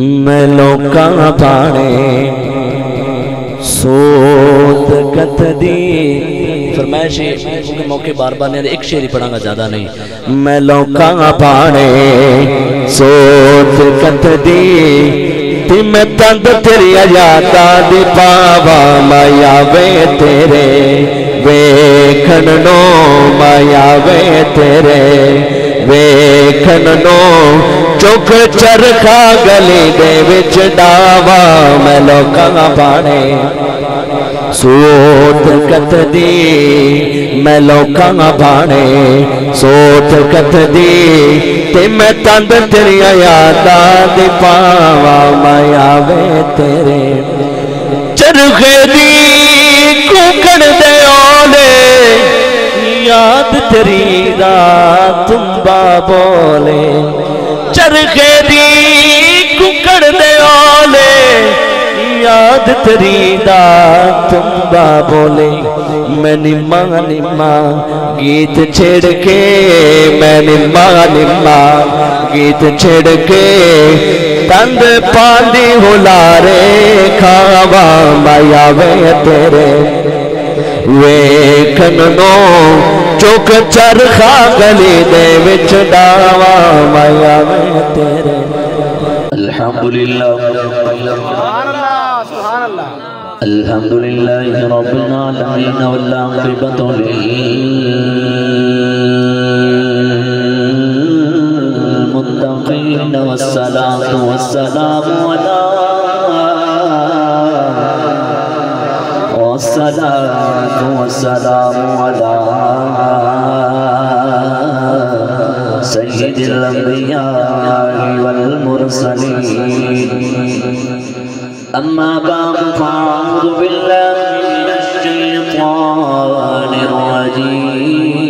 میں لوکاں پانے سوت کت دی فرمائش ہے کیونکہ موقع بار بار نہیں ایک شعر ہی پڑھا گا زیادہ نہیں میں لوکاں پانے سوت کت دی تی میں تند تیری آیاتا دی پاوا مایا وے تیرے ویکھن نو مایا وے تیرے ویکھن نو چوک چرخا گلی دے وچ ڈاوا میں لوکاں پانے سوت کت دی میں لوکاں پانے سوت کت دی تے میں تند تیری آیاتا دی پاوا مایا وے تیرے چرخے دی کوکڑ دے اولے یاد تیری رات تمبا بولے چرخے دی کوکڑ دے اولے یاد تیری رات تمبا بولے میں نما نما گیت چھڑ کے میں نما نما گیت چھڑ کے تند پاندی ہلارے کھاوا مایا وے تیرے ویکھن نو چوک چرخا گلی دے وچ ڈاوا مایا وے تیرے الحمدللہ الحمدللہ رب العالمین والعاقبۃ للمتقین والصلاۃ والسلام علی سید الانبیاء والمرسلین اما بعد فاعوذ باللہ من الشیطان الرجیم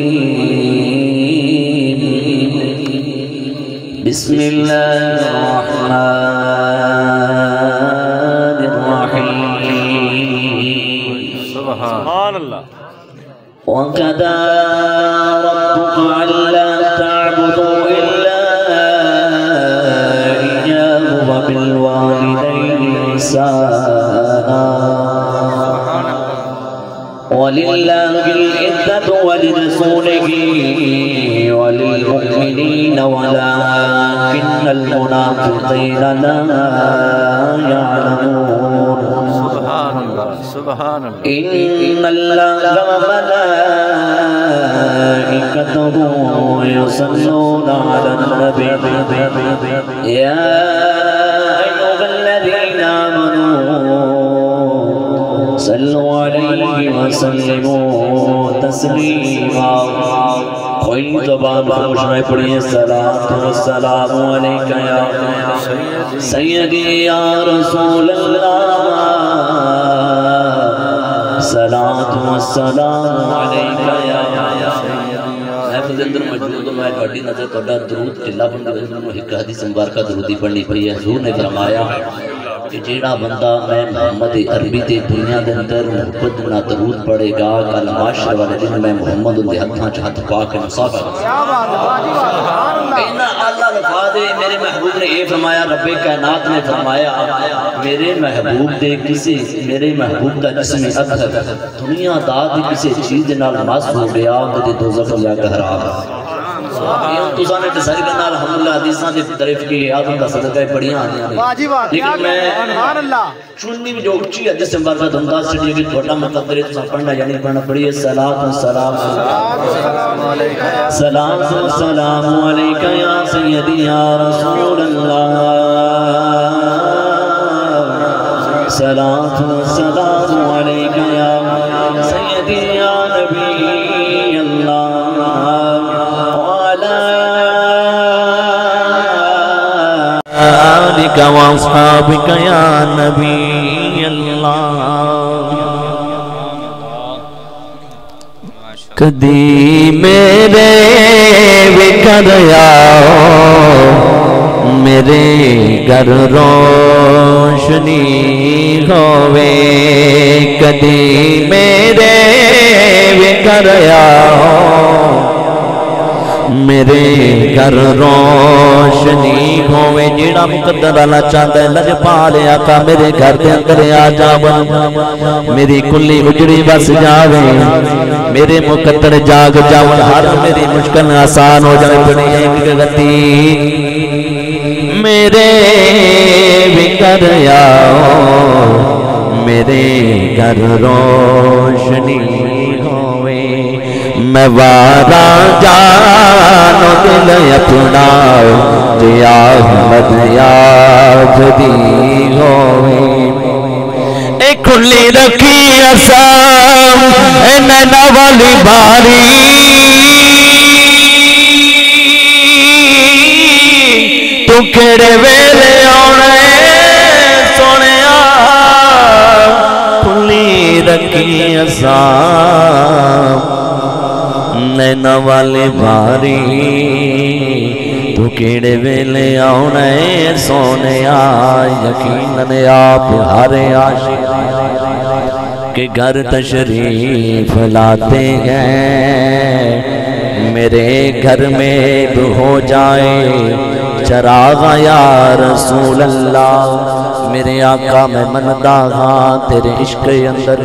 بسم اللہ الرحمن الرحیم سبحان اللہ وَقَضَى رَبُّكَ أَلَّا تَعْبُدُوا إِلَّا إِيَّاهُ وَبِالْوَالِدَيْنِ إِحْسَانًا وَلِلَّهِ الْعِزَّةُ وَلِرَسُولِهِ وَلِلْمُؤْمِنِينَ وَلَكِنَّ الْمُنَافِقِينَ لَا يَعْلَمُونَ سبحان اللہ ان اللہ وملائکتہ یصلون علی النبی یا ایھا الذین آمنوا صلوا علیہ وسلموا تسلیما کوئی زبان خاموش میں پڑھیے صلاۃ والسلام علیکہ یا سیدی یا رسول اللہ صلاۃ والسلام علیکہ یا محفظ اندر موجود ہوں میں بڑی نظر توڑا درود قلعہ بندہ ایک حدیث مبارکہ درودی پڑھنی پڑی ہے حضور نے فرمایا کہ جیڑا بندہ میں محمد عربی تے دنیا دے اندر محبت نہ درود پڑے گا کل معاشر والے دن میں محمد ان دے ہتھاں چاہت پاک مصافہ اینا اللہ لفاظے میرے محبوب نے یہ فرمایا رب کائنات نے فرمایا میرے محبوب دے کسی میرے محبوب دا جسم اطہر دنیا دا دے کسی چیز دے نال مس ہو گیا دے دوزخ جا کے حرام تو سانے تصریح کرنا الحمدللہ حدیثاں دے طرف کی آدم کا صدقہ پڑھیاں آنیاں لیکن میں چونی بھی جو اچھی حدیث سے مبارکت انداز سے لیے کہ تھوڑا مقدر ہے تو پڑھنا یعنی پڑھنا پڑھیے صلاۃ والسلام صلاۃ والسلام علیکہ یا سیدی یا رسول اللہ صلاۃ والسلام علیکہ یا سیدی یا نبی اللہ آلِكَ وَأَصْحَابِكَ يَا نَبِيَّ اللَّهِ کدی میرے وکر آؤ میرے گھر روشنی ہوئے کدی میرے وکر آؤ میرے گھر روشنی ہوے جیڑا مقدر اللہ چاہتا ہے لجپال آقا میرے گھر دے اندر آ جاون میری کلی اجڑی بس جاوے میرے مقدر جاگ جاون ہر میری مشکل آسان ہو جائے بڑی ایک گتی میرے بھی گھر آؤ میرے گھر روشنی ہوئے میں وارا جانو دل اپنا جیا احمد یاد دی ہوئے اے کھلی رکھی اسام اے نینا والی باری تو کھڑے ویلے آنے سونے کھلی رکھی اسام نینا والے باری تو کیڑے ویلے آنے سونے یقیناً آپ ہر عاشق کے گھر تشریف لاتے ہیں میرے گھر میں ہو جائے چراغ یا رسول اللہ میرے آقا میں مندہ ہاں تیرے عشق اندر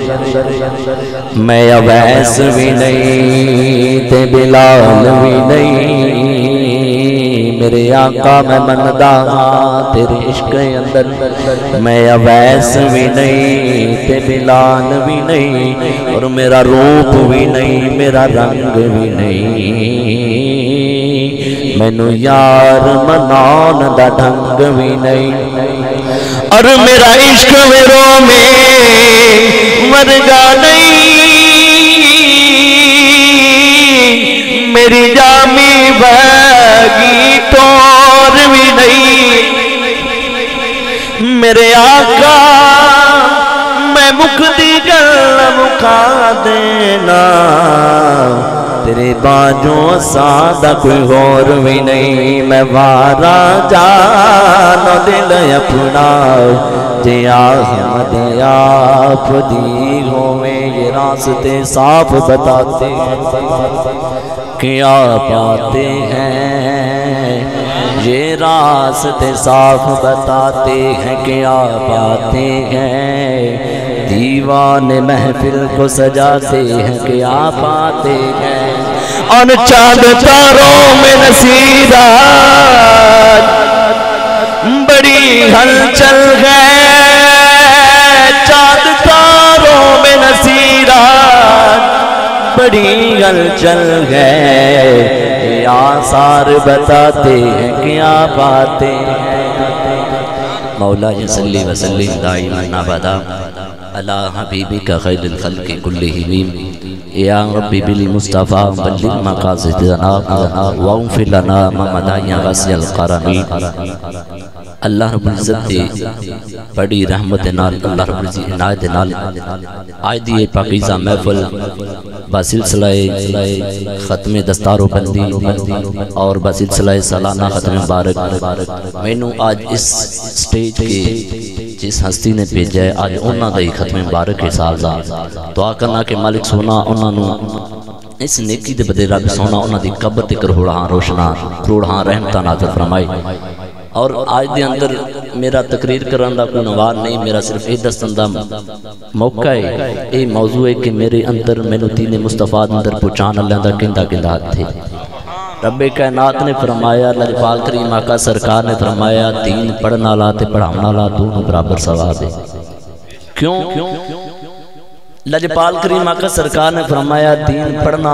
میں اویس بھی نہیں تے بلال بھی نہیں میرے آقا میں مندہ ہاں تیرے عشق اندر میں اویس بھی نہیں تے بلال بھی نہیں اور میرا روپ بھی نہیں میرا رنگ بھی نہیں مینو یار منان دا ڈھنگ بھی نہیں اور میرا عشق میروں میں مرگا نہیں میری جامی بھاگی طور بھی نہیں میرے آقا میں مکھدی گل مکھا دینا تیرے باجوں سادہ کوئی غور بھی نہیں میں وارا جانو دل اپنا جیا احمد آپ دی ہوئے یہ راستے صاف بتاتے ہیں کیا پاتے ہیں یہ راستے صاف بتاتے ہیں کیا پاتے ہیں دیوان محفل کو سجاتے ہیں کیا پاتے ہیں اور چاند تاروں میں نصیرات بڑی ہلچل ہے چاند تاروں میں نصیرات بڑی ہلچل ہے آثار بتاتے ہیں کیا باتیں ہیں مولا صلی وسلم دائما ابدا علی حبیبک خیر الخلق کلہم یا ربی بالمصطفیٰ بلغ مقاصدنا واغفر لنا ما مضى یا واسع الکرم اللہ رب العزت دے بڑی رحمت نال اللہ رب العزت عنایت نال آج دی پاکیزہ محفل بسلسلہ ختم دستار و بندی اور بسلسلہ سالانہ ختم مبارک میں نو آج اس سٹیج کے جس ہستی نے بھیجا ہے آج انہاں دا ہی ختم مبارک کے سال دا دعا کرنا کہ مالک سونا انہاں نو اس نیکی دے بدے رب سونا انہاں دی قبر تے کروڑاں روشنا کروڑاں رحمتاں نازل فرمائے اور آج دے اندر میرا تقریر کرن دا کوئی نوار نہیں میرا صرف ایک دستن دا موقع ہے اے موضوع ہے کہ میرے اندر مینو دین مصطفیٰ اندر پہنچان اللہ دا کندہ کندہ تھے رب کائنات نے فرمایا لجپال کریم آقا سرکار نے فرمایا دین پڑھنا لا تے پڑھانا لا دونوں برابر ثواب ہے کیوں لجپال کریم آقا سرکار نے فرمایا دین پڑھنا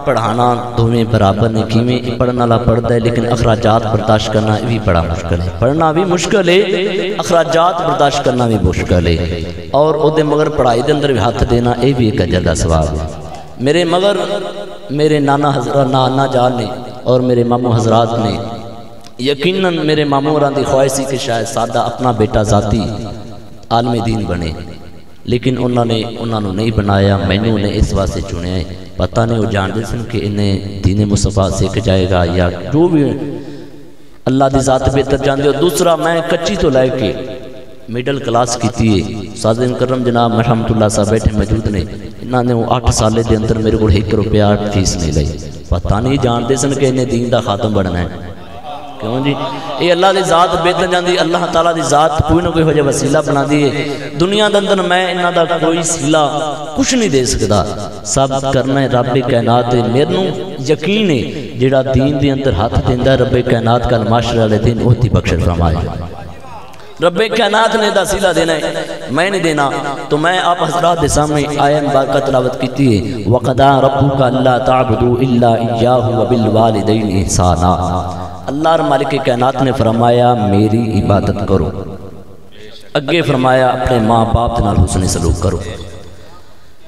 پڑھانا دونوں برابر نے کیویں پڑھنا لا پڑھتا ہے لیکن اخراجات برداشت کرنا بھی بڑا مشکل ہے پڑھنا بھی مشکل ہے اخراجات برداشت کرنا بھی مشکل ہے اور او دے مگر پڑھائی دے اندر بھی ہاتھ دینا اے بھی ایک اجر دا ثواب ہے میرے مگر میرے نانا جان نے اور میرے ماموں حضرات نے یقیناً میرے ماموں ران دی خواہش سی کہ شاید سادہ اپنا بیٹا ذاتی عالم دین بنے لیکن انہوں نے نہیں بنایا مینوں نے اس واسطے چنے پتہ نہیں وہ جان دے سن کہ انہیں دین مصطفیٰ سیکھ جائے گا یا جو بھی اللہ دی ذات بہتر جان دے اور دوسرا میں کچی تو لائے کے میڈل کلاس کیتی ہے استاد مکرم جناب رحمت اللہ صاحب بیٹھے موجود نے انہوں نے وہ 8 سالے دے اندر میرے کو 1 روپیہ فیس نہیں لائی پتہ نہیں جانتے سن کہ انہیں دین دا خاتم بڑھنا ہے کیوں جی یہ اللہ دی ذات بہتر جاندی اللہ تعالیٰ دی ذات کوئی نہ کوئی ہو جائے وسیلہ بنا دیئے دنیا دے اندر میں انہاں دا کوئی سیلہ کچھ نہیں دے سکتا سب کرنا ہے رب کائنات میرے نو یقین ہے جڑا دین دے اندر ہاتھ دیندہ ہے رب کائنات کا معاشرے والے دن اوہتی بخشش فرمائے رب کائنات نے دا سیلہ دینا ہے میں نہیں دینا تو میں آپ حضرات دے سامنے آیہ مبارکہ تلاوت کیتی ہے وَقَضَىٰ رَبُّكَ أَلَّا تَعْبُدُوا إِلَّا إِيَّاهُ وَبِالْوَالِدَيْنِ إِحْسَانًا اللہ مالک کائنات نے فرمایا میری عبادت کرو اگے فرمایا اپنے ماں باپ نال حسن سلوک کرو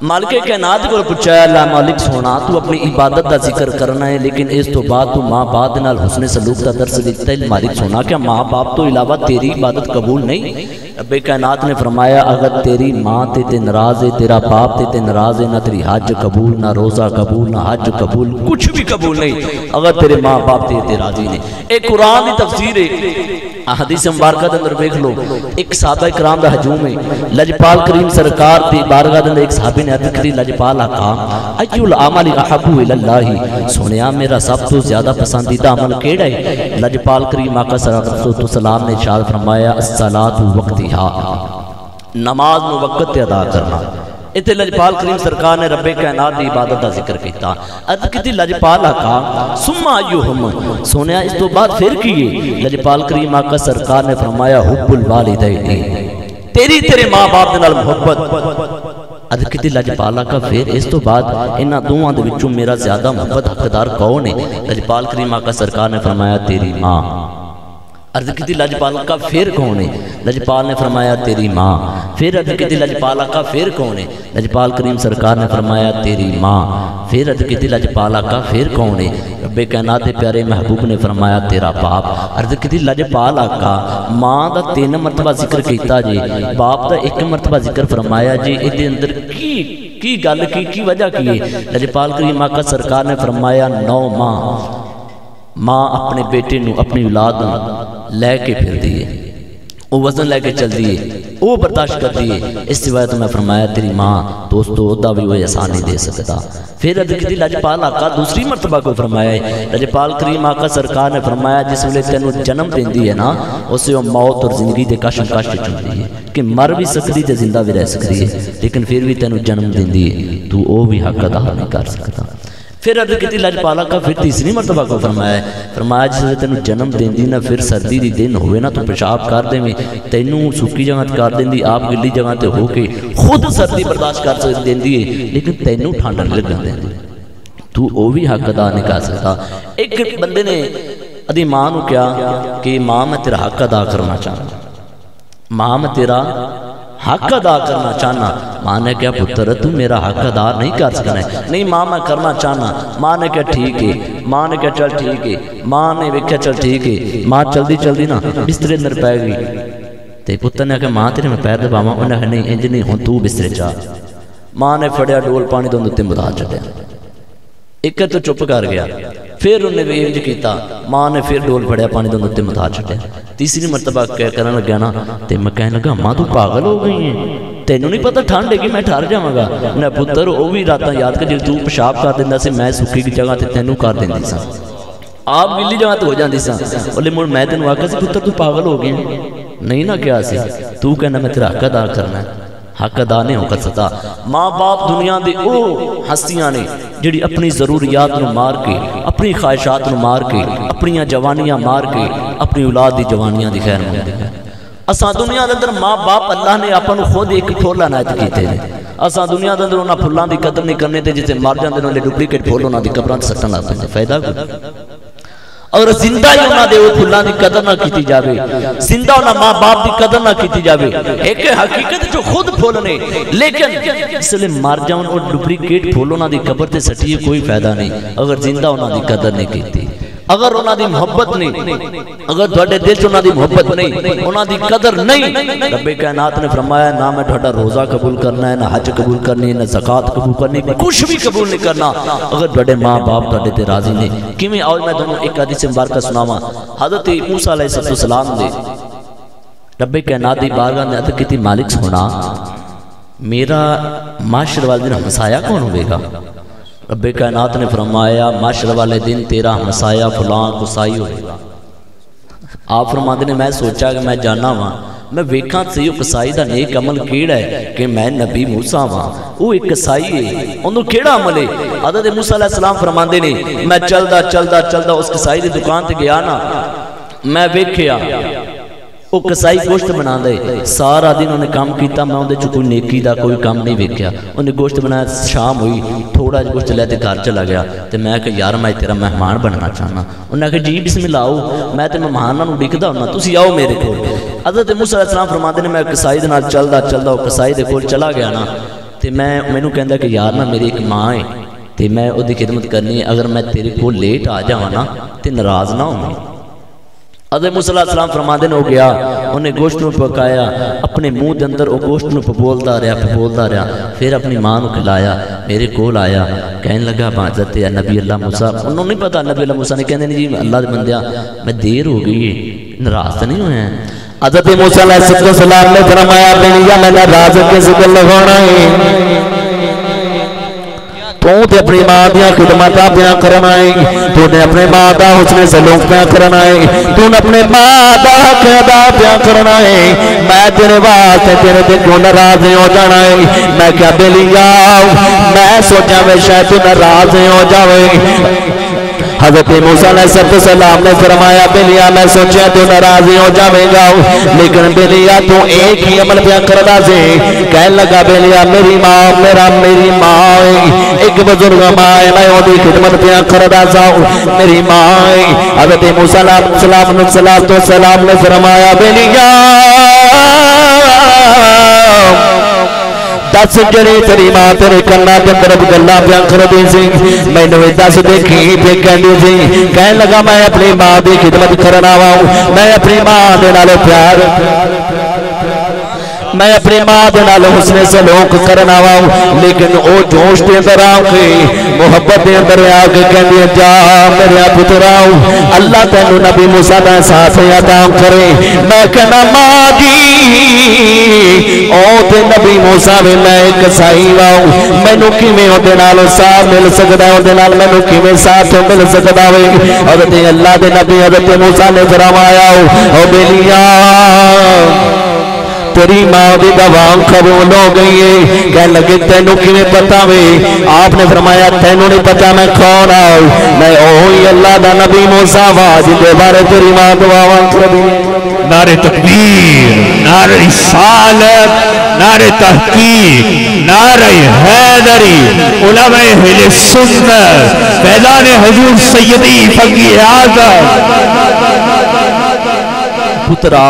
مالک کائنات کو پوچھا ہے اللہ مالک سونا تو اپنی عبادت دا ذکر کرنا ہے لیکن اس تو بعد تو ماں باپ نال حسن سلوک دا درس دیتا ہے مالک سونا کیا ماں باپ تو علاوہ تیری عبادت قبول نہیں رب کائنات نے فرمایا اگر تیری ماں تے ناراض ہے تیرا باپ تے ناراض ہے نہ تیری حج قبول نہ روزہ قبول نہ حج قبول کچھ بھی قبول نہیں اگر تیرے ماں باپ تے راضی نہیں ایک قرآن کی تفسیر ہے حدیث مبارکہ دے اندر دیکھ لو ایک صحابہ کرام دا ہجوم ہے لجپال کریم سرکار دی بارگاہ دے اندر ایک صحابی نے عرض کری لجپال آقا ای الاعمال احب الی اللہ سونیا میرا سب تو زیادہ پسندیدہ عمل کیڑا ہے لجپال کریم آقا صلی اللہ علیہ وسلم نے ارشاد فرمایا الصلاۃ وقتھا نماز نو وقت تے ادا کرنا اتنے لجپال کریم سرکار نے رب کائنات دی عبادت دا ذکر کیتا عرض کیتی لجپال آقا ثم ایہم سونیا اس تو بعد پھر کیے لجپال کریم آقا سرکار نے فرمایا حب الوالدین تیرے ماں باپ دے نال محبت عرض کیتی لجپال آقا پھر اس تو بعد انہاں دوواں دے وچوں میرا زیادہ محبت حقدار کون ہے لجپال کریم آقا سرکار نے فرمایا تیری ماں عرض کیتی لجپال آقا پھر کون ہے لجپال نے فرمایا تیری ماں پھر عرض کیتی لجپال آقا پھر کون ہے لجپال کریم سرکار نے فرمایا تیری ماں پھر عرض کیتی لجپال آقا پھر کون ہے رب کائنات پیارے محبوب نے فرمایا تیرا باپ عرض کیتی لجپال آقا ماں دا 3 مرتبہ ذکر کیتا جی باپ دا 1 مرتبہ ذکر فرمایا جی ادھے اندر کی گل کی وجہ کی ہے لجپال کریم آقا سرکار نے فرمایا 9 ماں اپنے بیٹے نو اپنی اولاد لے کے پھر دیئے وہ وزن لے کے چل دیئے وہ برداشت کر دیئے اس سوائے تو میں فرمایا تیری ماں دوستو دا بھی وہ احسان نہیں دے سکتا پھر عرض کی لجپال آقا دوسری مرتبہ کو فرمایا ہے لجپال کریم آقا سرکار نے فرمایا جس ویلے تینوں جنم دیندی ہے نا اسے وہ موت اور زندگی دے کشم کش چلتی ہے کہ مر بھی سکتی تے زندہ بھی رہ سکتی ہے لیکن پھر بھی تینوں جنم دیندی ہے تو وہ بھی حق ادا نہیں کر سکتا پھر عرض کیتی لجپال آقا پھر تیسری مرتبہ کو فرمایا ہے فرمایا جس سے تینوں جنم دیندی نا پھر سردی دی دن ہوئے نا تو پیشاب کر دیں تینوں سکی جگہ کر دیندی آپ گلی جگہ تے ہو کے خود سردی برداشت کر دیندی ہے لیکن تینوں ٹھنڈا نہیں لگا دیندی تو وہ بھی حق ادا نہیں کر سکتا ایک بندے نے ادھی ماں نو کیا کہ ماں میں تیرا حق ادا کرنا چاہنا ماں میں تیرا حق ادا کرنا چاہنا ماں نے کہا پتر تو میرا حق ادا نہیں کر سکنا ہے نہیں ماں میں کرنا چاہنا ماں نے کہا ٹھیک ہے ماں نے کہا چل ٹھیک ہے ماں نے ویکھیا چل ٹھیک ہے ماں چلدی نا بسترے اندر پے گئی تے پتر نے کہا ماں تیرے میں پیر دباواں انہاں نے کہا نہیں انج نہیں ہن تو بسترے جا ماں نے پھڑیا ڈول پانی دے اندر بتا چھڈیا ایک تو چپ کر گیا پھر انہیں بھی انج کیتا ماں نے پھر ڈول پھڑیا پانی دے اندر بتا چھڈیا تیسری مرتبہ کرنے لگا نا تے میں کہنے لگا ماں تو پاگل ہو گئی ہیں تینوں نہیں پتہ ٹھنڈ ہے کہ میں ٹھہر جاواں گا نہ پتر وہ بھی راتاں یاد کر جے تو پیشاب کر دیندا سی میں سکی کی جگہ تے تینوں کر دیندی سا آپ گلی جگہ تے ہو جاندی سا بولے مڑ میں تینوں آکھیا سی پتر تو پاگل ہو گیا نہیں نہ کیا سی تو کہنا میں تیرا حق ادا کرنا ہے حق ادا نہیں ہو کر سکتا ماں باپ دنیا دے او ہستیاں نے جڑی اپنی ضروریات نو مار کے اپنی خواہشات نو مار کے اپنی جوانیاں مار کے اپنی اولاد دی جوانیاں دی خیر مندی اساں دنیا دے اندر ماں باپ اللہ نے اپن خود ایک پھول عنایت کیتے ہیں اساں دنیا دے اندر انہاں پھلاں دی قدر نہیں کرنے تے جتے مر جاندے نے ڈپلیکیٹ پھول انہاں دی قبراں تے سٹن لگ پیندے فائدہ کوئی اور زندہ ہی انہاں دے وہ پھلاں دی قدر نہ کیتی جاوے زندہ انہاں ماں باپ دی قدر نہ کیتی جاوے ایک حقیقت جو خود پھول نے لیکن اس لئے مر جاؤں اور ڈپلیکیٹ پھول انہاں دی قبر تے سٹیے کوئی فائدہ نہیں اگر زندہ انہاں دی قدر نہیں کیتی اگر انہاں دی محبت نہیں اگر تھوڑے دل چ انہاں دی محبت نہیں انہاں دی قدر نہیں رب کائنات نے فرمایا نہ میں تھوڑا روزہ قبول کرنا ہے نہ حج قبول کرنی ہے نہ زکات قبول کرنی ہے کچھ بھی قبول نہیں کرنا اگر تھوڑے ماں باپ تھوڑے تے راضی نہیں کیویں آؤ میں تانوں ایک حدیث مبارکہ سناواں حضرت موسیٰ علیہ السلام نے رب کائنات دی بارگاہ میں عرض کیتی مالک سونا میرا معاشر والے دن ہمسایا کون ہوئے گا رب کائنات نے فرمایا محشر والے دن تیرا ہمسایا فلاں قصائی ہوئے گا. آپ فرماتے نے میں سوچا کہ میں جانا ہوا میں ویکھاں سی قصائی دا نیک عمل کیڑا ہے کہ میں نبی موسیٰ ہاں وہ ایک قصائی ہے انہوں کیڑا عمل ہے. حضرت موسیٰ علیہ السلام فرماندے نے میں چلدا اس قصائی دی دکان تے گیا نا میں ویکھیا وہ قصائی گوشت بنا دے سارا دن انہیں کام کیتا میں اندے چ کوئی نیکی دا کوئی کام نہیں ویکھیا. انہیں گوشت بنایا شام ہوئی تھوڑا جا گوشت لے تے گھر چلا گیا تے میں کہ یار میں تیرا مہمان بننا چاہنا. انہیں کہا جی بسم اللہ آؤ میں تے مہماناں نوں ڈکدا ہونا تسی آؤ میرے کول. حضرت موسیٰ علیہ السلام فرماتے نے میں قصائی دے نال چلدا وہ قصائی دے کول چلا گیا نا تے مینوں کہندا کہ یار نا میری ایک ماں ہے تے میں اودی خدمت کرنی ہے اگر میں تیرے کول لیٹ آ جاواں نا تے ناراض نہ ہوویں. حضرت موسیٰ علیہ السلام فرماندے نے ہو گیا انہیں گوشت نو پکایا اپنے منہ دے اندر وہ گوشت نو پبولدا رہا پھر اپنی ماں نو کھلایا میرے کول آیا کہنے لگا حضرت نبی اللہ موسیٰ انہوں نہیں پتا نبی اللہ موسیٰ نے کہنے جی اللہ دے بندیا میں دیر ہو گئی ناراض نہیں ہوئے ہیں. حضرت موسیٰ علیہ السلام نے فرمایا بنیا میں ناراض کس گل ہونا ہے تو تے اپنی ماں دیا خدمتاں پیا کرنا ہے تو نے اپنے ماں دا حسن سلوک پیا کرنا ہے تو نے اپنے ماں دا حق ادا پیا کرنا ہے. میں تیرے واسطے تیرے تے کیوں ناراض ہو جانا ہے. میں کیا بلیا میں سوچا میں شاید تو ناراض ہو جاوے. حضرت موسیٰ علیہ السلام نے فرمایا بلیا میں سوچا تو ناراضی ہو جاوے گا لیکن بلیا تو ایک ہی عمل پیا کردا سی. کہنے لگا بلیا میری ماں ایک بزرگ ماں ہے میں اودی خدمت پیا کردا سا میری ماں ہے. حضرت موسیٰ علیہ السلام نے فرمایا بلیا دس جڑے تیری ماں تیرے کنا دے اندر گلاں پیا کردی سی مینوں دس دیکھی پہ کہندی سی. کہنے لگا میں اپنی ماں دی خدمت کرنا وا میں اپنی ماں دے نال پیار میں اپنی ماں دے نال حسن سلوک کرنا وا لیکن او جوش دے اندر آ کے محبت دے اندر آ کے کہندی جا میرے پترا اللہ تینوں نبی موسیٰ دا احساس عطا کرے. میں کہنا ماں جی او تے نبی موسیٰ وی میں ایک سائی وا مینوں کیویں او دے نال ساتھ مل سکدا او دے نال مینوں کیویں ساتھ مل سکدا وے. حضرت اللہ دے نبی حضرت موسیٰ نے فرمایا او بلیا تیری ماں دی دعا قبول ہو گئی ہے. کہنے لگے تینوں کیویں پتہ وے. آپ نے فرمایا تینوں نہیں پتہ میں کون ہوں میں اوہی اللہ دا نبی موسیٰ وا جس دے بارے تیری ماں دعا کردی. نعرہ تکبیر نعرہ رسالت نعرہ تحقیق نعرہ حیدری علماء اہل سنت فیضان حضور سیدی فقیہ اعظم پترا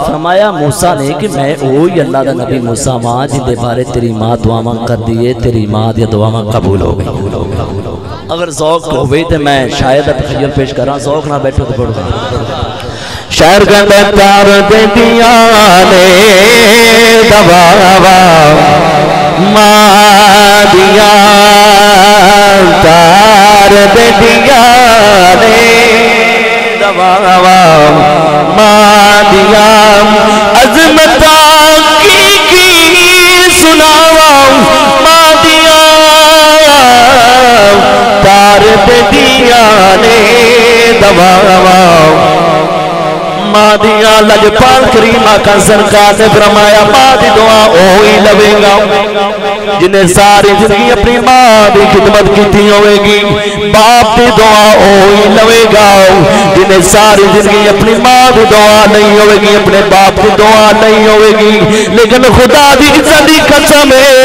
فرمایا موسیٰ نے کہ میں اوہی اللہ دا نبی موسیٰ ماں جن دے بارے تیری ماں دعاواں کر دیئے تیری ماں دی دعاواں قبول ہو گئی. اگر ذوق ہوئے تو میں شاید تخیل پیش کراں ذوق نہ بیٹھو تو پڑھو شہر گندے تار دے دیانے دواوا ماں دیا تار دے دیانے دواوا ماں دیا عظمتہ کی سناوا ماں دیا تار دے دیانے دواوا ماں دیا لجپال کریم آقا سرکار نے فرمایا ماں دی دعا اوہی لوے گا جنہیں ساری زندگی اپنی ماں دی خدمت کیتی ہوئے گی. باپ دی دعا اوہی لوے گا جنہیں ساری زندگی اپنی ماں دی دعا نہیں ہوئے گی اپنے باپ دی دعا نہیں ہوئے گی. لیکن خدا دی عزت دی قسم ہے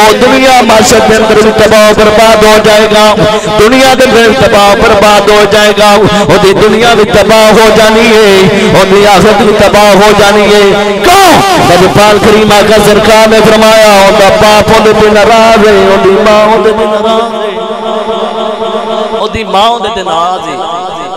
او دنیا معاشرت کے اندر تباہ برباد ہو جائے گا دنیا کے اندر تباہ برباد ہو جائے گا او دی دنیا بھی تباہ ہو جانی ہے اور ریاست بھی تباہ ہو جانی ہے. کیوں لجپال کریم آقا سرکار نے فرمایا اوندا باپ اودے تے ناراض ہے اودی ماں اودے تے ناراض ہے اودی ماں اودے تے ناراض ہے.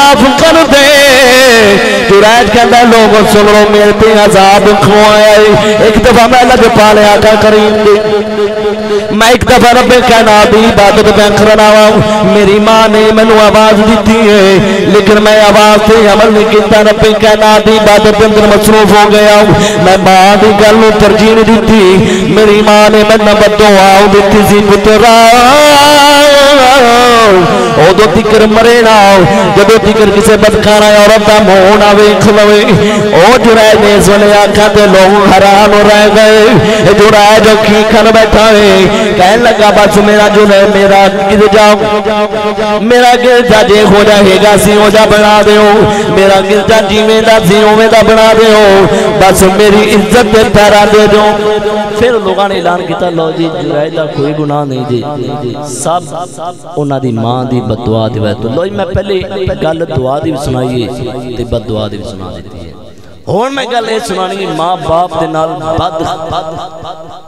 معاف کر دے. جریج کہندا لوگوں سن لو میرے تے عذاب کھوایا. ایک دفعہ میں لج پالے آقا کریم دی میں ایک دفعہ رب کائنات دی عبادت پہ کرنا وا. میری ماں نے مینوں آواز دیتی ہے لیکن میں آواز تے عمل نہیں کیتا. رب کائنات دی عبادت کے اندر مصروف ہو گیا. میں ماں دی گل نوں ترجیح نہیں دیتی. میری ماں نے مینوں بددعا دیتی سی پترا ادو تکر مرے نہ جدو تکر کسی بدکارا عورت کا منہ نہ ویکھ لوے. او جرائے نے اس ویلے آنکھاں تے لوگ حیران ہو رہ گئے. جرائے جو کی کھن بیٹھا ہے کہنے لگا بس میرا جو ہے میرا کدھر جاؤ میرا گرجا جے ہو جائے گا سی ہو جا بنا دیو. میرا گرجا جیویں دا سی اوویں دا بنا دیو. بس میری عزت دے پیرا دے دو. پھر لوگوں نے اعلان کیتا لو جی جرائے دا کوئی گناہ نہیں جی سب انہاں دی ماں دی بد دعا دی وجہ تو. لو میں پہلے گل دعا دی سنائیے تے بد دعا دی سنا دیتی ہے. ہن میں گل اے سنانی ماں باپ دے نال بد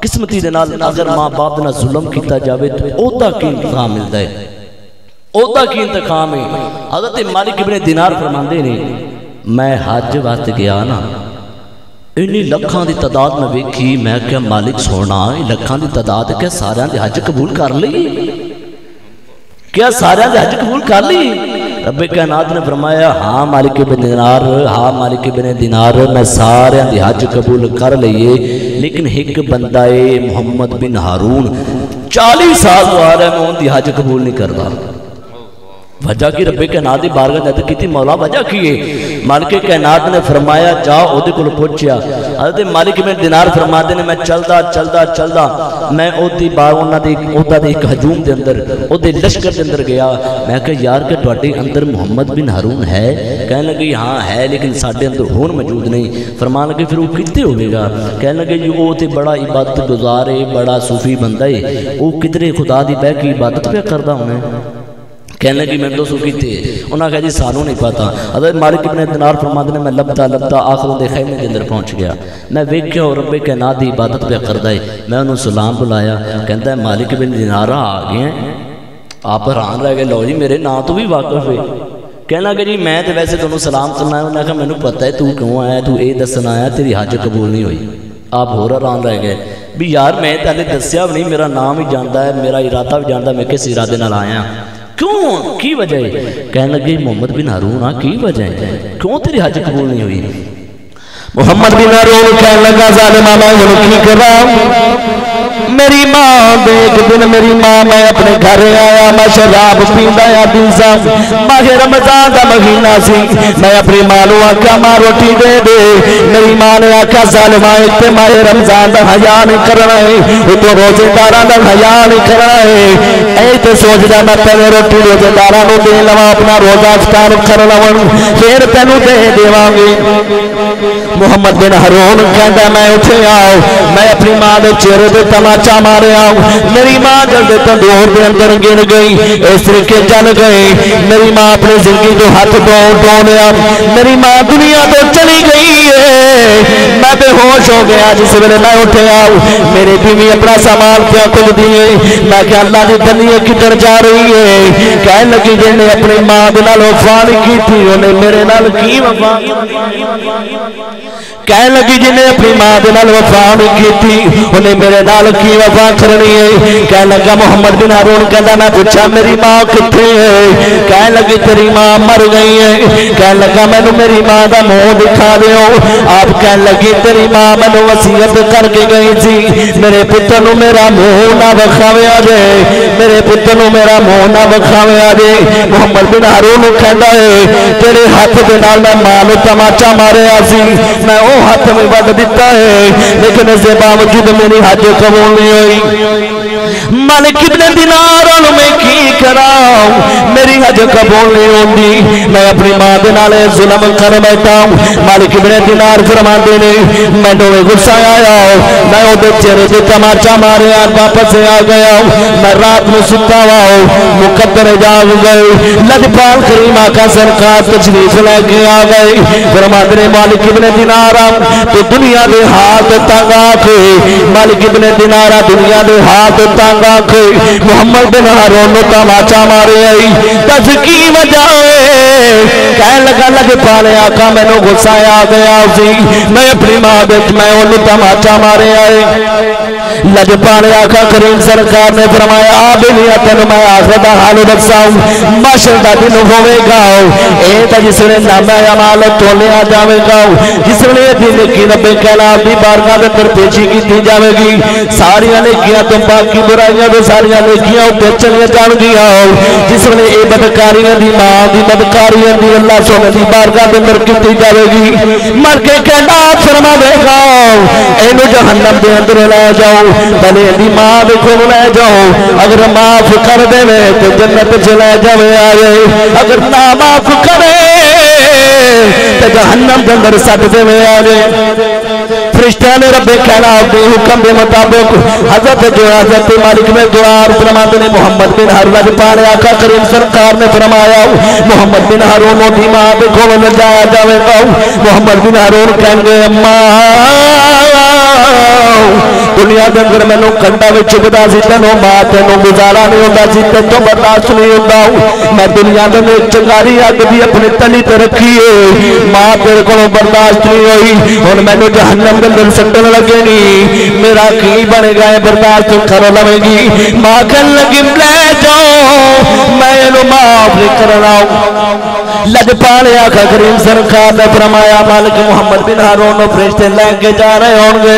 قسمتی دے نال اگر ماں باپ دے نال ظلم کیتا جاوے تو اودا کی انتقام ملدا ہے. اودا کی انتقام ہے. حضرت مالک ابن دینار فرماندے نے میں حج واسطے گیا نا انی لکھاں دی تعداد میں ویکھی. میں کہ مالک سونا لکھاں دی تعداد کیا سارے دے حج قبول کر لئی کیا سارے دے حج قبول کر لی. رب کائنات نے فرمایا ہاں مالک ابن دینار ہاں مالک ابن دینار میں سارے دے حج قبول کر لئیے لیکن ایک بندہ محمد بن ہارون 40 سال تو آ رہا ہے میں ان دی حج قبول نہیں کرتا. وجہ کی رب کائنات دی بارگاہ جد کی تھی مولا وجہ کی ہے. مالک کائنات نے فرمایا جا اودے کول پہنچیا. حضرت مالک بن دینار فرماتے نے میں چلدا میں اودی بار انہاں دی اودا دے ایک ہجوم دے اندر اودے لشکر دے اندر گیا. میں کہ یار کہ تواڈے اندر محمد بن ہارون ہے؟ کہنے لگے ہاں ہے لیکن ساڈے اندر ہون موجود نہیں. فرمان لگے پھر وہ کتے ہوے گا؟ کہنے لگے یہ او تے بڑا عبادت گزار ہے بڑا صوفی بندہ ہے او کدھر خدا دی بیٹھ کے عبادت پہ کردا ہونا ہے. کہنے لگی میں تو سوکی تھے. انہاں کہا جی سانوں نہیں پاتا. حضرت مالک ابن دینار فرماتے نے میں لبتا آخر دے خیمے کے اندر پہنچ گیا. میں ویکھیا اور رب کائنات دی عبادت پہ کردا ہے. میں انہوں سلام بلایا. کہندا ہے مالک ابن دینار آ گئے ہیں. آپ حیران رہ گئے لو جی میرے نام تو بھی واقف ہے. کہنے لگا جی میں تو ویسے تمہیں سلام کرنا ہے. انہوں نے کہا مینوں پتہ ہے تو کیوں آیا تو اے دسنا آیا تیری حج قبول نہیں ہوئی. آپ ہور حیران رہ گئے بھی یار میں تہلے دسیا بھی نہیں میرا نام ہی جاندا ہے میرا ارادہ بھی جاندا میں کس ارادے نال آیا کیوں کی وجہ ہے؟ کہنے لگے محمد بن ہارون کی وجہ ہے کیوں تیری حج قبول نہیں ہوئی؟ محمد بن ہارون کہنے لگا ظالمہ میں کی کرا میری ماں ایک دن میری ماں میں اپنے گھر آیا میں شراب پیندا یا دیسا ماہ رمضان دا مہینہ سی. میں اپنی ماں نوں آکھیا ماں روٹی دے دے. میری ماں نے آکھیا ظالمہ تے ماہ رمضان دا حیا نہیں کرنا ہے تو روزے داراں دا حیا نہیں کرنا ہے. اے تے سوچدا میں پہلے روٹی روزے داراں نوں دے لواں اپنا روزہ افطار کر لواں پھر تینوں دے دیواں گی. محمد بن ہارون کہندا میں اٹھیا میں اپنی ماں دے چہرے تے تماچا ماریا. میری ماں جلدی تندور دے اندر گر گئی. اس طریقے چل گئی. میری ماں اپنی زندگی تو ہاتھ ڈولیا. میری ماں دنیا تو چلی گئی ہے. میں بے ہوش ہو گیا جس ویلے میں اٹھیا. میری بیوی اپنا سامان کیا کھل دیے. میں کہ اللہ دی دنیا کدھر جا رہی ہے؟ کہنے لگی جن نے اپنی ماں دے نال وفا نہیں کی تھی انہیں میرے نال کی وفا. کہنے لگی جن نے اپنی ماں دے نال وفا نہیں کی تھی انہیں میرے نال کی وفا کرنی ہے. کہنے لگا محمد بن ہارون کہندا میں پوچھا میری ماں کتنے ہے؟ کہنے لگی تیری ماں مر گئی ہے. کہنے لگا مینوں میری ماں دا منہ دکھا دیو. آپ کہنے لگی تیری ماں مینوں وصیت کر کے گئی سی میرے پتر نوں میرا منہ نہ وکھاویا جے میرے پتر نوں میرا منہ نہ وکھاویا جے. محمد بن ہارون کہندا ہے تیرے ہاتھ دے نال میں ماں نوں تماچا ماریا سی میں او ہاتھ میں وڈ دیتا ہے لیکن اس کے باوجود میری حج قبول نہیں ہوئی. مالک ابن دینار میں کی کراؤں میری حج قبول نہیں ہوندی. میں اپنی ماں دے نال ظلم کر بیٹھا. مالک ابن دینار فرماندے نے مینوں غصہ آیا میں اودے چہرے تے تماچا ماریا واپس آ گیا. میں رات میں ستا ہوا مقدر جاگ گئے. لجپال کریم آقا سرکار تشریف لے کے آ گئے. فرماندے نے مالک ابن دینار کراں تو دنیا دے ہاتھ تنگ آکھے مالک ابن دینار دنیا دے ہاتھ تنگ آکھے محمد بن ہارون نو تماچا مارے آئی دس کی وجہ کہنے لگا لگ پالے آقا میں نو غصہ آ گیا سی میں اپنی ماں بیچ میں انہوں تماچا مارے آئے لج پالے آقا کریم سرکار نے فرمایا آبینیا تینو میں آخر دا حال رکھساؤں ماشر دا دن ہوئے گا اے تا جس نے نامہ عمال تولے آ جاوے گا جس نے دن کی رب کلام دی بارگاہ دے در پیچھی کی دی جاوے گی ساری نیکیاں تو باقی برائیاں تو ساری نیکیاں اوپر چلے جان گیا جس نے اے بدکاریاں دی ماں دی بدکاریاں دی اللہ سونے دی بارگاہ دے در کی جاوے گی مر کے کہنا فرما دے گا اینو جہنم دے اندر لے جاؤ بلے دی ماں دے کو لے جاؤ اگر معاف کر دے تو جنت چلے جاوے آئے اگر نہ معاف کرے تو جہنم دے اندر سٹ دے میں آئے فرشتہ نے رب کائنات دے حکم دے مطابق حضرت جو حضرت مالک میں دعا فرماتے نے محمد بن ہارون پانے آقا کریم سرکار نے فرمایا محمد بن ہارون دی ماں دے کھول میں جایا جاوے گا محمد بن ہارون کہیں گے اماں دنیا دے اندر میں نو کنڈا میں چکتا سی تینوں ماں تینوں گزارا نہیں ہوتا سی تینوں برداشت نہیں ہوتا میں دنیا دے میں چنگاری اگ بھی اپنے تلی تے رکھی ہے ماں تیرے کو برداشت نہیں ہوئی اور میں نو جہنم دے اندر سٹن لگے نہیں میرا کی بنے گا برداشت کر لوے گی ماں کہن لگی لے جاؤ میں نو معاف نہیں کرنا لج پالے آقا کریم سرکار نے فرمایا مالک محمد بن ہارون نو فرشتے لے کے جا رہے ہوں گے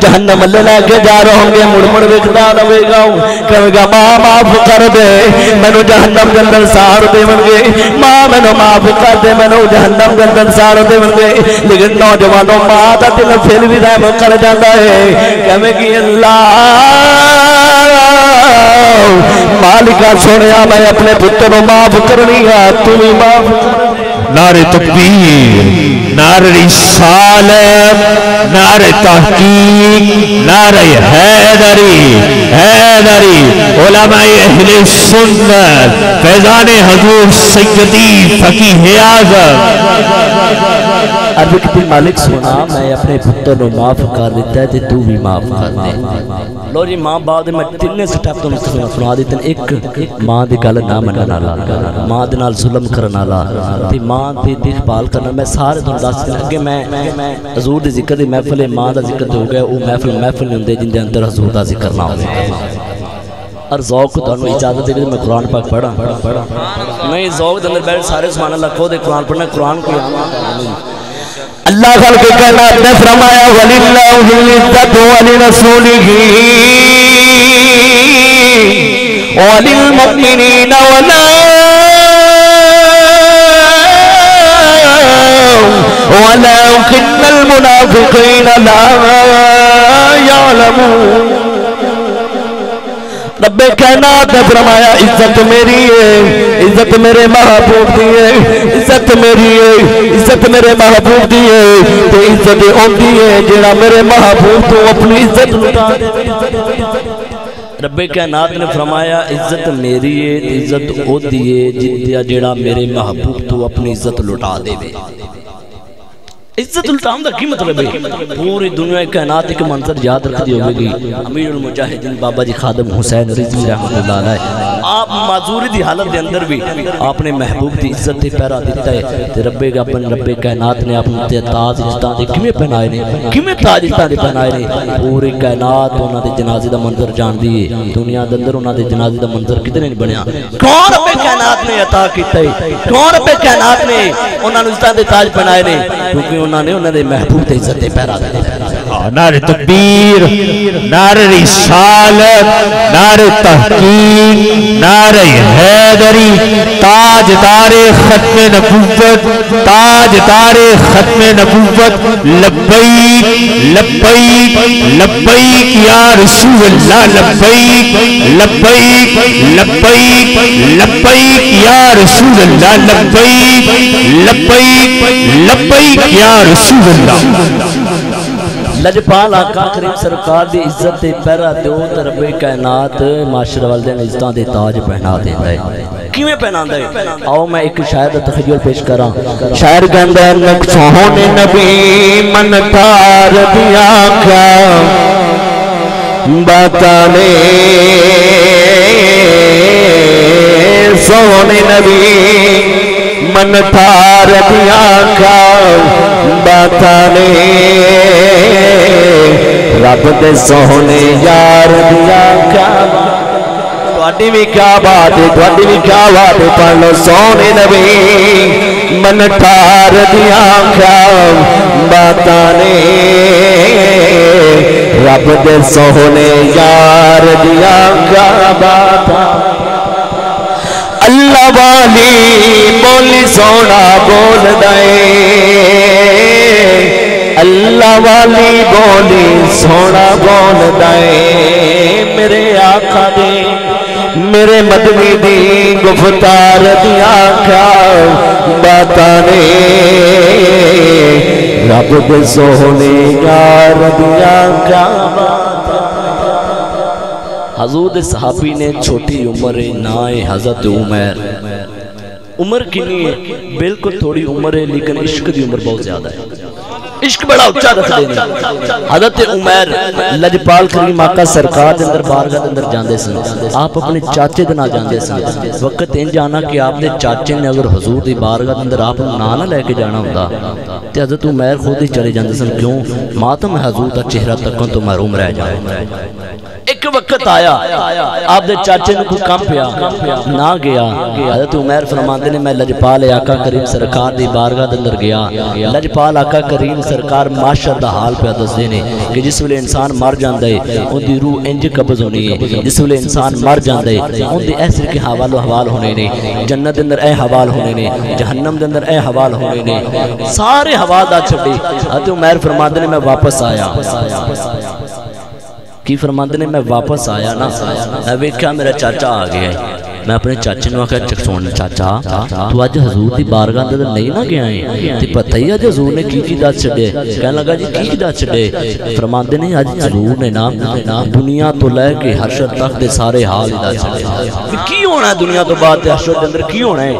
جہنم اللہ لے کے جا رہے ہوں گے مڑ مڑ وکھدا رہے گا کہے گا ماں معاف کر دے مینوں جہنم دے اندر سار دیون گے ماں مینوں معاف کر دے مینوں جہنم دے اندر سار دیون گے لیکن نوجوانوں ماں دا دل پھر بھی رحم کر جاندا ہے کہے گی اللہ مالکا سونیا میں اپنے پتر کو معاف کرنی ہے تو بھی معاف کر نعرہ تکبیر نعرہ رسالت نعرہ تحقیق نعرہ حیدری علماء اہل سنت فیضان حضور سیدی فقیہ اعظم عرض کی مالک سنا میں اپنے پتر کو معاف کر دیتا ہے تو بھی معاف کر دے لو جی ماں بعد میں تین سٹیپ تو سنا دیتے ہیں ایک ماں دی گل نہ مننا والا ماں دے نال ظلم کرن والا تے ماں دی دیکھ بھال کرنا میں سارے تھانوں دس دیا کہ میں حضور دی ذکر دی محفل ماں دا ذکر ہو گیا وہ محفل نہیں ہوندے جن دے اندر حضور دا ذکر نہ ہوے اور ذوق تانوں اجازت دے میں قرآن پاک پڑھا نہیں ذوق دے اندر بیٹھ سارے سبحان اللہ کہو دے قرآن پڑھنا قرآن کو اللہ خلق کائنات نے فرمایا وَلِلَّهِ الْعِزَّةُ وَلِرَسُولِهِ وَلِلْمُؤْمِنِينَ وَلَكِنَّ الْمُنَافِقِينَ لَا يَعْلَمُونَ رب کائنات نے فرمایا عزت میری ہے عزت میرے محبوب دی ہے عزت میری ہے عزت میرے محبوب دی ہے تو عزت ہوندی ہے جڑا میرے محبوب تو اپنی عزت لٹا دے رب کائنات نے فرمایا عزت میری ہے عزت ہوندی ہے جڑا میرے محبوب تو اپنی عزت لٹا دے عزت الٹام دا کی مطلب ہے پوری دنیا کائنات ایک منظر یاد رکھ دی ہوگی امیر المجاہدین بابا جی خادم حسین رضوی رحمۃ اللہ علیہ آپ معذوری دی حالت دے اندر بھی آپ نے محبوب دی عزت تے پیرا دیتا ہے تے رب کائنات نے اپنے تے تاج عزتاں دے کیویں پہنائے نے کیویں تاج عزتاں دے پہنائے نے پوری کائنات انہاں دے جنازے دا منظر جان دی ہے دنیا دے اندر انہاں دے جنازے دا منظر کدے نہیں بنیا کون رب کائنات نے عطا کیتا ہے کون رب کائنات نے انہاں نوں عزتاں دے تاج پہنائے نے کیونکہ انہوں نے انہوں نے محبوب تے عزت پیرا دے نعرہ تکبیر نعرہ رسالت نعرہ تحقیق نعرہ حیدری تاجدار ختم نبوت تاجدار ختم نبوت لبیک لبیک لبیک یا رسول اللہ لبیک لبیک لبیک لبیک یا رسول اللہ لبیک لبیک لبیک یا رسول اللہ لجپال آقا کریم سرکار دی عزت پہرا دیو تے رب کائنات معاشر والدین عزتاں دے تاج پہنا دیندا ہے کیویں پہناندا ہے آؤ میں ایک شاعر دا تخیل پیش کراں شاعر کہندا ہے نک سونے نبی من تار دیا کیا باتانے سونے نبی من تار دیا کیا باتانے رب دے سونے یار دیا کیا تواڈی بھی کیا بات ہے تواڈی بھی کیا بات ہے پڑھ لو سونے نبی من ٹھار دیا کیا باتانے رب دے سونے یار دیا کیا باتاں اللہ والی بولی سونا بول دائے اللہ والی بولی سونا بول دائے میرے آقا دے میرے مدنی دی گفتار دیا کیا باتانے رب دے سونے یار دیا کیا حضور صحابی نے چھوٹی عمر نائے حضرت عمر کنی ہے بالکل تھوڑی عمر ہے لیکن عشق دی عمر بہت زیادہ ہے عشق بڑا اچھا رکھ دینے حضرت عمر لجپال کریم آقا سرکار دے اندر بارگاہ دے اندر جاندے سن آپ اپنے چاچے دے نہ جاندے سن وقت ان جانا کہ آپ دے چاچے نے اگر حضور دی بارگاہ دے اندر آپ نہ لے کے جانا ہوتا تے حضرت عمر خود ہی چلے جاندے سن کیوں ماتم حضور دا چہرہ تکن تو محروم رہ جائے ایک وقت آیا آپ دے چاچے نے کوئی کام پیا نہ گیا حضرت عمر فرماندے نے میں لجپال آقا کریم سرکار دی بارگاہ دے اندر گیا لجپال آقا کریم سرکار معاشر دا حال پہ دس دینے کہ جس ویلے انسان مر جاندہ ہے ان دی روح انج قبض ہونی ہے جس ویلے انسان مر جاندہ ہے ان دی ایسر کے حوال و حوال ہونے نے جنت اندر اے حوال ہونے نے جہنم دے اندر اے حوال ہونے نے سارے حوال دا چھڑی حضرت عمر فرماندے نے میں واپس آیا کی فرماندے نے میں واپس آیا نا میں ویکھیا میرا چاچا آ گیا ہے میں اپنے چاچے نے آکھا چک سن چاچا تو آج حضور دی بارگاہ اندر نہیں نہ گیا ہے تے پتہ ہی آج حضور نے کی دس چھڑے کہنے لگا جی کی دس چھڑے فرماندے نے آج حضور نے نام دنیا تو لے کے حشر تک دے سارے حال دس چھڑے کی ہونا ہے دنیا تو بعد حشر دے اندر کی ہونا ہے